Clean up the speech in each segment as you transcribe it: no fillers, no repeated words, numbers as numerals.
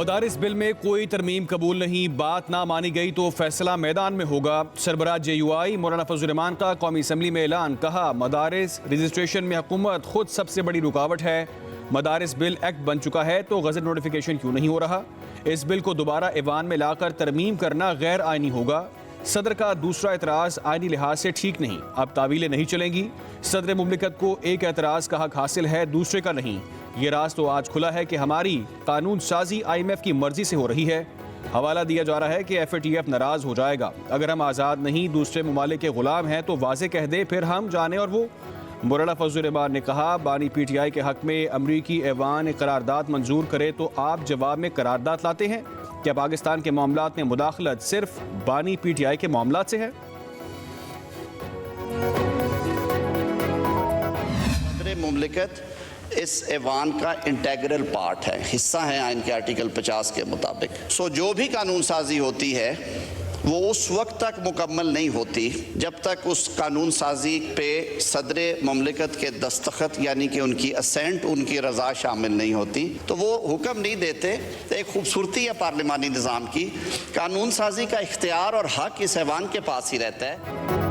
मदारिस bill में कोई तरमीम कबूल नहीं, बात ना मानी गई तो फैसला मैदान में होगा। सरबराह JUI मौलाना फजल रहमान का कौमी असम्बली में ऐलान। कहा, मदारिस रजिस्ट्रेशन में हुकूमत खुद सबसे बड़ी रुकावट है। मदारिस बिल एक्ट बन चुका है तो गजट नोटिफिकेशन क्यों नहीं हो रहा? इस बिल को दोबारा ऐवान में लाकर तरमीम करना गैर आइनी होगा। सदर का दूसरा एतराज़ आइनी लिहाज से ठीक नहीं, अब तावीलें नहीं चलेंगी। सदर मुमलिकत को एक एतराज़ का हक हासिल है, दूसरे का नहीं। ये राज तो आज खुला है कि हमारी कानून साजी IMF की मर्जी से हो रही है। हवाला दिया जा रहा है कि FATF नाराज हो जाएगा। अगर हम आज़ाद नहीं दूसरे ममालिक के गुलाम हैं तो वाजे कह दे, फिर हम जाने और वो। मौलाना फजल रहमान ने कहा, बानी PTI के हक में अमरीकी ऐवान करारदाद मंजूर करे तो आप जवाब में करारदाद लाते हैं। क्या पाकिस्तान के मामलात में मुदाखलत सिर्फ बानी PTI के मामलात से है? सदर मुमलिकत इस ऐवान का इंटेग्रल पार्ट है, हिस्सा है आइन के आर्टिकल 50 के मुताबिक। जो भी कानून साजी होती है वो उस वक्त तक मुकम्मल नहीं होती जब तक उस कानून साजी पे सदर मुमलिकत के दस्तखत यानी कि उनकी असेंट, उनकी रज़ा शामिल नहीं होती। तो वो हुक्म नहीं देते। तो एक खूबसूरती है पार्लिमानी निज़ाम की, कानून साजी का इख्तियार और हक इस ऐवान के पास ही रहता है।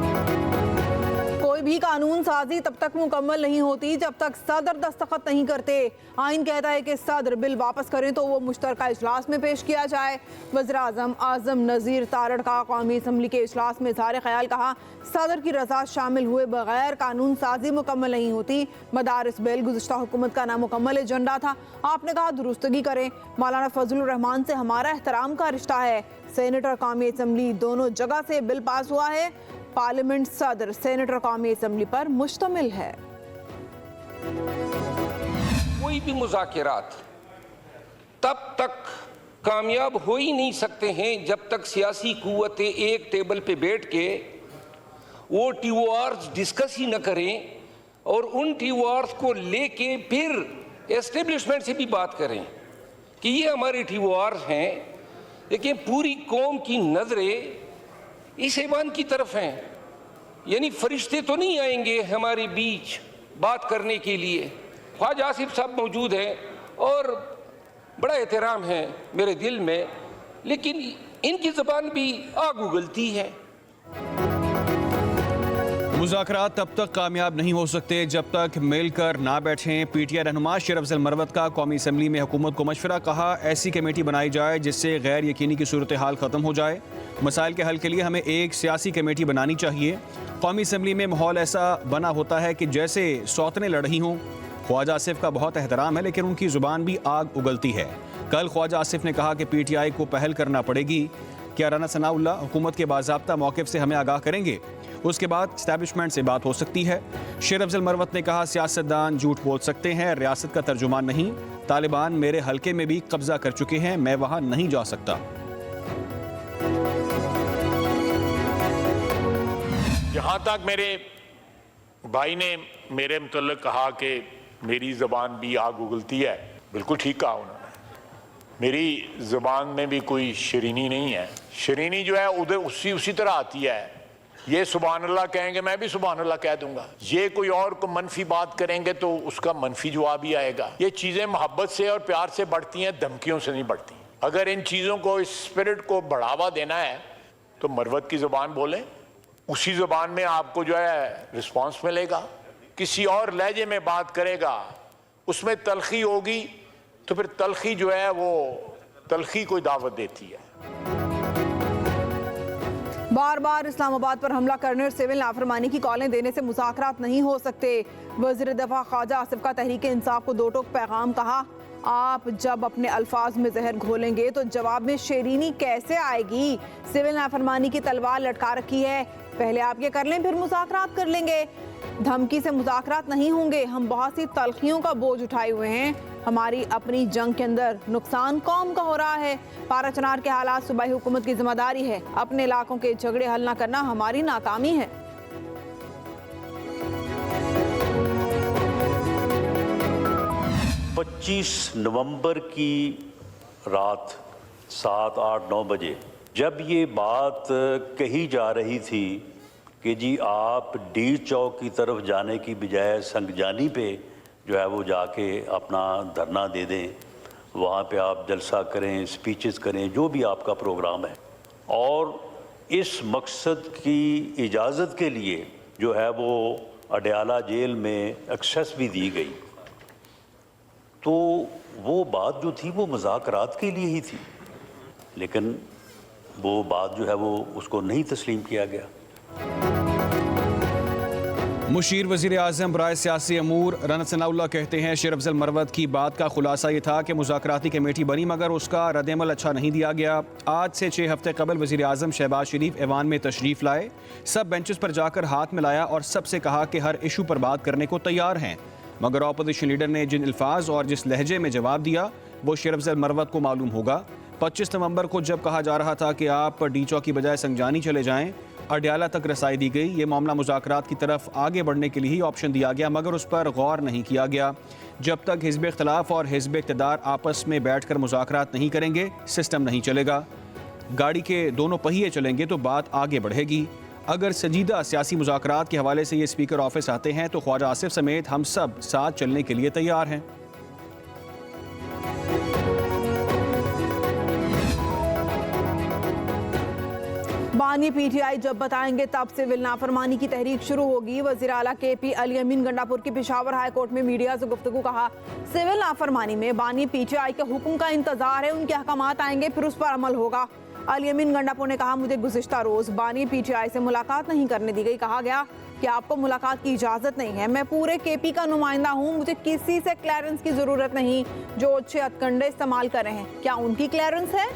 कोई भी कानून साजी तब तक मुकम्मल नहीं होती जब तक सदर दस्तखत नहीं करते। आइन कहता है कि सदर बिल वापस करें तो वो मुश्तरका इजलास में पेश किया जाए। वज़ीर-ए-आज़म आज़म नज़ीर तारड़ का कौमी असम्बली के इजलास में इज़हार ख्याल। कहा, सदर की रज़ा शामिल हुए बगैर कानून साजी मुकम्मल नहीं होती। मदारिस बिल गुज़िश्ता हुकूमत का नामुकम्मल एजेंडा था। आपने कहा दुरुस्तगी करें। मौलाना फजल रहमान से हमारा एहतराम का रिश्ता है। सेनेट और कौमी असम्बली दोनों जगह से बिल पास हुआ है। पार्लियामेंट सदर सेनेट और कौमी असम्बली पर मुश्तमिल है। कोई भी मुज़ाकिरात तब तक कामयाब हो ही नहीं सकते हैं जब तक सियासी कुव्वतें एक टेबल पे बैठ के वो TORs डिस्कस ही न करें और उन TORs को लेके फिर एस्टेब्लिशमेंट से भी बात करें कि ये हमारे TORs हैं, लेकिन पूरी कौम की नज़रें इस ऐवान की तरफ हैं। यानी फरिश्ते तो नहीं आएंगे हमारे बीच बात करने के लिए। ख्वाजा आसिफ साहब मौजूद हैं और बड़ा एहतराम है मेरे दिल में, लेकिन इनकी ज़बान भी आग उगलती है। मुज़ाकरात तब तक कामयाब नहीं हो सकते जब तक मिलकर ना बैठें। PTI रहनुमा शेर अफजल मरवत का कौमी असम्बली में हुकूमत को मशवरा। कहा, ऐसी कमेटी बनाई जाए जिससे गैर यकीनी की सूरत हाल ख़त्म हो जाए। मसाइल के हल के लिए हमें एक सियासी कमेटी बनानी चाहिए। कौमी असम्बली में माहौल ऐसा बना होता है कि जैसे सौतने लड़ रही हों। ख्वाजा आसिफ का बहुत एहतराम है लेकिन उनकी ज़ुबान भी आग उगलती है। कल ख्वाजा आसिफ ने कहा कि PTI को पहल करना पड़ेगी। क्या राना सनाउल्लाह हुकूमत के बाज़ाब्ता मौक़िफ़ से हमें आगाह करेंगे? उसके बाद इस्टेब्लिशमेंट से बात हो सकती है। शेर अफजल मरवत ने कहा, सियासतदान झूठ बोल सकते हैं, रियासत का तर्जुमान नहीं। तालिबान मेरे हल्के में भी कब्जा कर चुके हैं, मैं वहाँ नहीं जा सकता। जहाँ तक मेरे भाई ने मेरे मुतल्लिक़ कहा कि मेरी ज़बान भी आग उगलती है, बिल्कुल ठीक कहा उन्होंने। मेरी ज़बान में भी कोई शरीनी नहीं है। शरीनी जो है उधर उसी तरह आती है। ये सुभान अल्लाह कहेंगे, मैं भी सुभान अल्लाह कह दूंगा। ये कोई और को मनफी बात करेंगे तो उसका मनफी जवाब ही आएगा। ये चीज़ें मोहब्बत से और प्यार से बढ़ती हैं, धमकियों से नहीं बढ़ती। अगर इन चीज़ों को, इस स्पिरिट को बढ़ावा देना है तो मरवत की ज़बान बोलें, उसी ज़बान में आपको जो है रिस्पॉन्स मिलेगा। किसी और लहजे में बात करेगा, उसमें तलखी होगी तो फिर तलखी जो है वो तलखी कोई दावत देती है। बार बार इस्लामाबाद पर हमला करने और सिविल नाफरमानी की कॉलें देने से मुज़ाकरात नहीं हो सकते। वज़ीर दफ़ा ख्वाजा आसिफ का तहरीक इंसाफ को दो टोक पैगाम। कहा, आप जब अपने अल्फाज में जहर घोलेंगे तो जवाब में शरीनी कैसे आएगी? सिविल नाफरमानी की तलवार लटका रखी है, पहले आप ये कर लें फिर मुज़ाकरात कर लेंगे। धमकी से मुज़ाकरात नहीं होंगे। हम बहुत सी तलखियों का बोझ उठाए हुए हैं। हमारी अपनी जंग के अंदर नुकसान कौम का हो रहा है। पारा चनार के हालात सूबाई हुकूमत की जिम्मेदारी है। अपने इलाकों के झगड़े हल न करना हमारी नाकामी है। 25 नवंबर की रात 7, 8, 9 बजे जब ये बात कही जा रही थी कि जी आप डी चौक की तरफ जाने की बजाय संगजानी पे जो है वो जाके अपना धरना दे दें, वहाँ पे आप जलसा करें, स्पीचेस करें, जो भी आपका प्रोग्राम है। और इस मकसद की इजाज़त के लिए जो है वो अडयाला जेल में एक्सेस भी दी गई। तो वो बात जो थी वो मुज़ाकरात के लिए ही थी, लेकिन वो बात जो है वो उसको नहीं तस्लीम किया गया। मुशीर वज़ीर आज़म बराए सियासी अमूर रन सनाउल्लाह कहते हैं शेर अफजल मरवत की बात का खुलासा ये था कि मुज़ाकराती कमेटी बनी मगर उसका रद्दअमल अच्छा नहीं दिया गया। आज से 6 हफ्ते कबल वज़ीर आज़म शहबाज शरीफ ऐवान में तशरीफ़ लाए, सब बेंचेस पर जाकर हाथ मिलाया और सबसे कहा कि हर इशू पर बात करने को तैयार हैं, मगर अपोजिशन लीडर ने जिन अल्फाज और जिस लहजे में जवाब दिया वो शेर अफजल मरवत को मालूम होगा। 25 नवंबर को जब कहा जा रहा था कि आप डी चौक की बजाय संजानी चले जाएं, अडयाला तक रसाई दी गई। ये मामला मुज़ाकरात की तरफ आगे बढ़ने के लिए ही ऑप्शन दिया गया, मगर उस पर गौर नहीं किया गया। जब तक हिज़्ब इख्तिलाफ और हिज़्ब इक़्तिदार आपस में बैठकर मुज़ाकरात नहीं करेंगे, सिस्टम नहीं चलेगा। गाड़ी के दोनों पहिए चलेंगे तो बात आगे बढ़ेगी। अगर संजीदा सियासी मुज़ाकरात के हवाले से ये स्पीकर ऑफिस आते हैं तो ख्वाजा आसिफ समेत हम सब साथ चलने के लिए तैयार हैं। बानी पीटीआई जब बताएंगे तब सिविल नाफरमानी की तहरीक शुरू होगी। वज़ीर आला केपी अली अमीन गंडापुर की पेशावर हाई कोर्ट में मीडिया से गुफ्तगू। कहा सिविल नाफरमानी में बानी पीटीआई के हुक्म का इंतजार है, उनके अहकामात आएंगे फिर उस पर अमल होगा। अली अमीन गंडापुर ने कहा मुझे गुज़िश्ता रोज बानी पीटीआई से मुलाकात नहीं करने दी गई। कहा गया कि आपको मुलाकात की इजाज़त नहीं है, मैं पूरे केपी का नुमाइंदा हूँ, मुझे किसी से क्लियरेंस की ज़रूरत नहीं। जो अच्छे हथकंडे इस्तेमाल कर रहे हैं क्या उनकी क्लियरेंस है?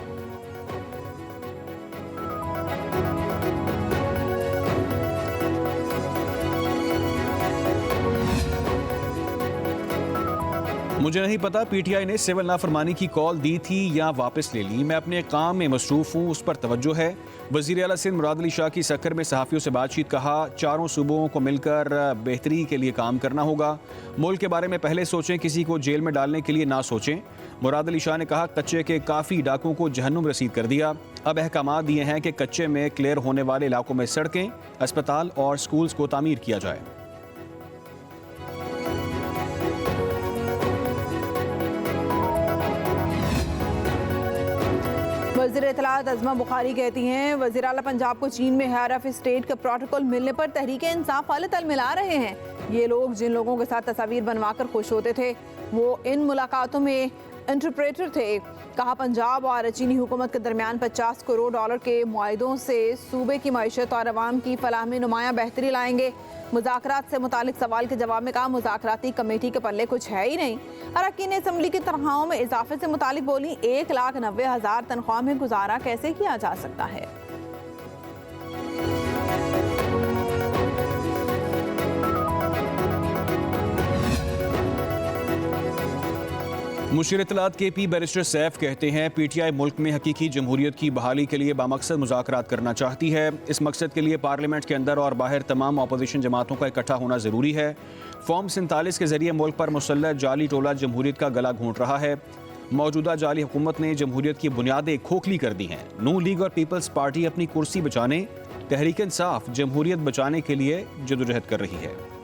मुझे नहीं पता पीटीआई ने सिविल नाफरमानी की कॉल दी थी या वापस ले ली, मैं अपने काम में मसरूफ़ हूँ, उस पर तवज्जो है। वज़ीर आला सिंध मुराद अली शाह की सक्कर में सहाफ़ियों से बातचीत। कहा चारों सूबों को मिलकर बेहतरी के लिए काम करना होगा, मुल्क के बारे में पहले सोचें, किसी को जेल में डालने के लिए ना सोचें। मुराद अली शाह ने कहा कच्चे के काफ़ी डाकुओं को जहन्नुम रसीद कर दिया, अब अहकामात दिए हैं कि कच्चे में क्लियर होने वाले इलाकों में सड़कें, अस्पताल और स्कूल्स को तामीर किया जाए। वज़ीर इत्तलात अज़मा बुखारी कहती हैं वज़ीर आला पंजाब को चीन में हेयर ऑफ स्टेट का प्रोटोकॉल मिलने पर तहरीके इंसाफ वाले तल मिला रहे हैं। ये लोग जिन लोगों के साथ तस्वीर बनवाकर खुश होते थे वो इन मुलाकातों में इंटरप्रेटर थे। कहा पंजाब और चीनी हुकूमत के दरमियान 50 करोड़ डॉलर के मुआहिदों से सूबे की मईशत और अवाम की फलाह में नुमाया बेहतरी लाएंगे। मुज़ाकरात से मुतालिक सवाल के जवाब में कहा मुज़ाकराती कमेटी के पल्ले कुछ है ही नहीं। अरकान असम्बली की तनख्वाहों में इजाफे से मुतालिक बोली 1,90,000 तनख्वाह में गुजारा कैसे किया जा सकता है। मुशीर इत्तलात केपी बैरिस्टर सैफ कहते हैं पीटीआई मुल्क में हकीकी जमहूरियत की बहाली के लिए बामकसद मुज़ाकरात करना चाहती है। इस मकसद के लिए पार्लियामेंट के अंदर और बाहर तमाम अपोजिशन जमातों का इकट्ठा होना ज़रूरी है। फॉर्म 47 के जरिए मुल्क पर मुसल्लत जाली टोला जमहूरियत का गला घोंट रहा है। मौजूदा जाली हुकूमत ने जमहूरियत की बुनियादें खोखली कर दी हैं। नून लीग और पीपल्स पार्टी अपनी कुर्सी बचाने, तहरीक इंसाफ जमहूरियत बचाने के लिए जदोजहद कर रही है।